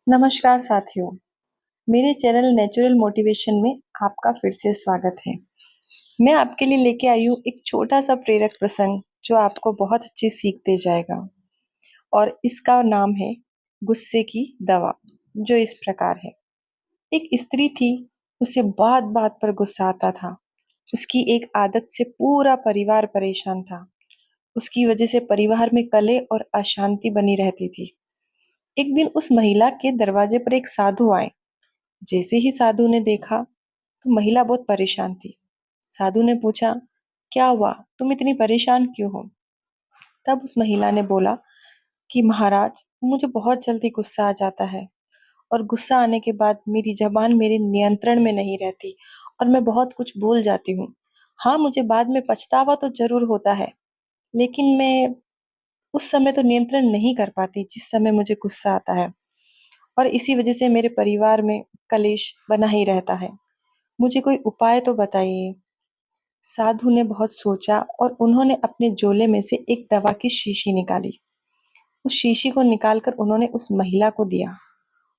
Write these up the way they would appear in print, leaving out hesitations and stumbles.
नमस्कार साथियों, मेरे चैनल नेचुरल मोटिवेशन में आपका फिर से स्वागत है। मैं आपके लिए लेके आई हूँ एक छोटा सा प्रेरक प्रसंग जो आपको बहुत अच्छी सीख दे जाएगा और इसका नाम है गुस्से की दवा, जो इस प्रकार है। एक स्त्री थी, उसे बात-बात पर गुस्सा आता था। उसकी एक आदत से पूरा परिवार परेशान था। उसकी वजह से परिवार में कलह और अशांति बनी रहती थी। एक दिन उस महिला के दरवाजे पर एक साधु आए। जैसे ही साधु ने देखा तो महिला बहुत परेशान थी। साधु ने पूछा, क्या हुआ, तुम इतनी परेशान क्यों हो? तब उस महिला ने बोला कि महाराज, मुझे बहुत जल्दी गुस्सा आ जाता है और गुस्सा आने के बाद मेरी जबान मेरे नियंत्रण में नहीं रहती और मैं बहुत कुछ भूल जाती हूँ। हाँ, मुझे बाद में पछतावा तो जरूर होता है, लेकिन मैं उस समय तो नियंत्रण नहीं कर पाती जिस समय मुझे गुस्सा आता है, और इसी वजह से मेरे परिवार में कलेश बना ही रहता है। मुझे कोई उपाय तो बताइए। साधु ने बहुत सोचा और उन्होंने अपने झोले में से एक दवा की शीशी निकाली। उस शीशी को निकालकर उन्होंने उस महिला को दिया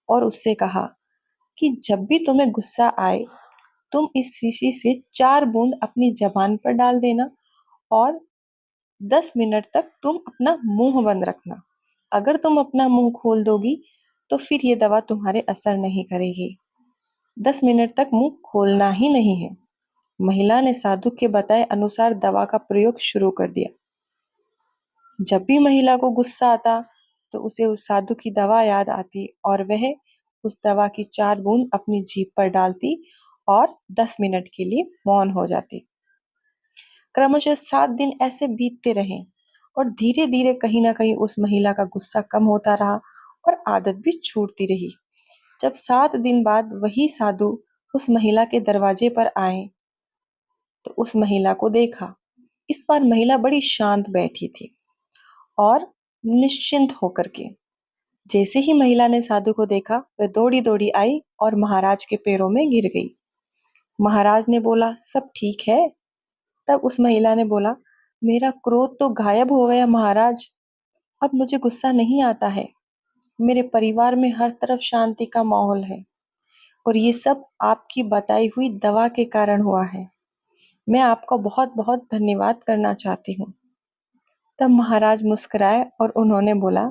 और उससे कहा कि जब भी तुम्हें गुस्सा आए, तुम इस शीशी से 4 बूंद अपनी जबान पर डाल देना और 10 मिनट तक तुम अपना मुंह बंद रखना। अगर तुम अपना मुंह खोल दोगी तो फिर ये दवा तुम्हारे असर नहीं करेगी। 10 मिनट तक मुंह खोलना ही नहीं है। महिला ने साधु के बताए अनुसार दवा का प्रयोग शुरू कर दिया। जब भी महिला को गुस्सा आता तो उसे उस साधु की दवा याद आती और वह उस दवा की 4 बूंद अपनी जीभ पर डालती और 10 मिनट के लिए मौन हो जाती। क्रमशः 7 दिन ऐसे बीतते रहे और धीरे धीरे कहीं ना कहीं उस महिला का गुस्सा कम होता रहा और आदत भी छूटती रही। जब 7 दिन बाद वही साधु उस महिला के दरवाजे पर आए तो उस महिला को देखा। इस बार महिला बड़ी शांत बैठी थी और निश्चिंत होकर के। जैसे ही महिला ने साधु को देखा, वह दौड़ी दौड़ी आई और महाराज के पैरों में गिर गई। महाराज ने बोला, सब ठीक है? तब उस महिला ने बोला, मेरा क्रोध तो गायब हो गया महाराज। अब मुझे गुस्सा नहीं आता है। मेरे परिवार में हर तरफ शांति का माहौल है और ये सब आपकी बताई हुई दवा के कारण हुआ है। मैं आपका बहुत बहुत धन्यवाद करना चाहती हूँ। तब महाराज मुस्कुराए और उन्होंने बोला,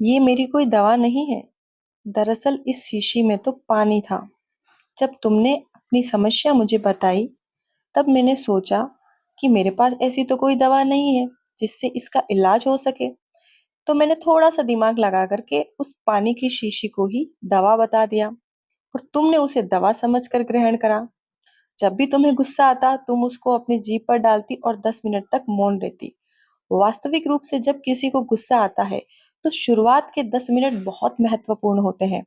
ये मेरी कोई दवा नहीं है। दरअसल इस शीशी में तो पानी था। जब तुमने अपनी समस्या मुझे बताई, तब मैंने सोचा कि मेरे पास ऐसी तो कोई दवा नहीं है जिससे इसका इलाज हो सके। तो मैंने थोड़ा सा दिमाग लगा करके उस पानी की शीशी को ही दवा बता दिया और तुमने उसे दवा समझकर ग्रहण करा। जब भी तुम्हें गुस्सा आता, तुम उसको अपनी जीभ पर डालती और 10 मिनट तक मौन रहती। वास्तविक रूप से जब किसी को गुस्सा आता है, तो शुरुआत के 10 मिनट बहुत महत्वपूर्ण होते हैं।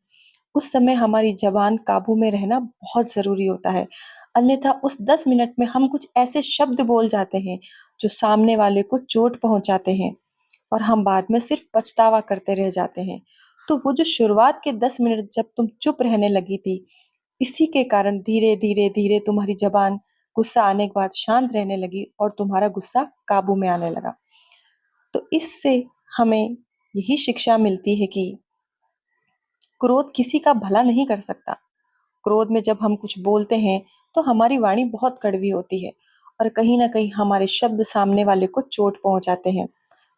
उस समय हमारी जबान काबू में रहना बहुत ज़रूरी होता है। अन्यथा उस 10 मिनट में हम कुछ ऐसे शब्द बोल जाते हैं, जो सामने वाले को चोट पहुँचाते हैं और हम बाद में सिर्फ पछतावा करते रह जाते हैं। तो वो जो शुरुआत के 10 मिनट जब तुम चुप रहने लगी थी, इसी के कारण धीरे-धीरे तुम्हारी ज़बान गुस्सा आने के बाद शांत रहने लगी और तुम्हारा गुस्सा काबू में आने लगा। तो इससे हमें यही शिक्षा मिलती है कि क्रोध किसी का भला नहीं कर सकता। क्रोध में जब हम कुछ बोलते हैं, तो हमारी वाणी बहुत कड़वी होती है और कहीं न कहीं हमारे शब्द सामने वाले को चोट पहुँचाते हैं।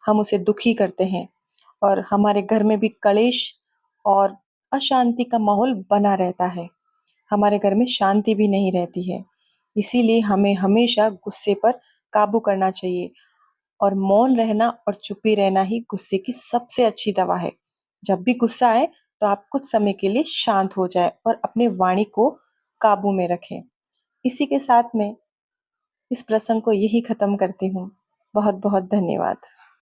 हम उसे दुखी करते हैं और हमारे घर में भी कलेश और अशांति का माहौल बना रहता है। हमारे घर में शांति भी नहीं रहती है। इसीलिए हमें हमेशा गुस्से पर काबू करना चाहिए और मौन रहना और चुप्पी रहना ही गुस्से की सबसे अच्छी दवा है। जब भी गुस्सा आए तो आप कुछ समय के लिए शांत हो जाएं और अपने वाणी को काबू में रखें। इसी के साथ मैं इस प्रसंग को यही खत्म करती हूँ। बहुत बहुत धन्यवाद।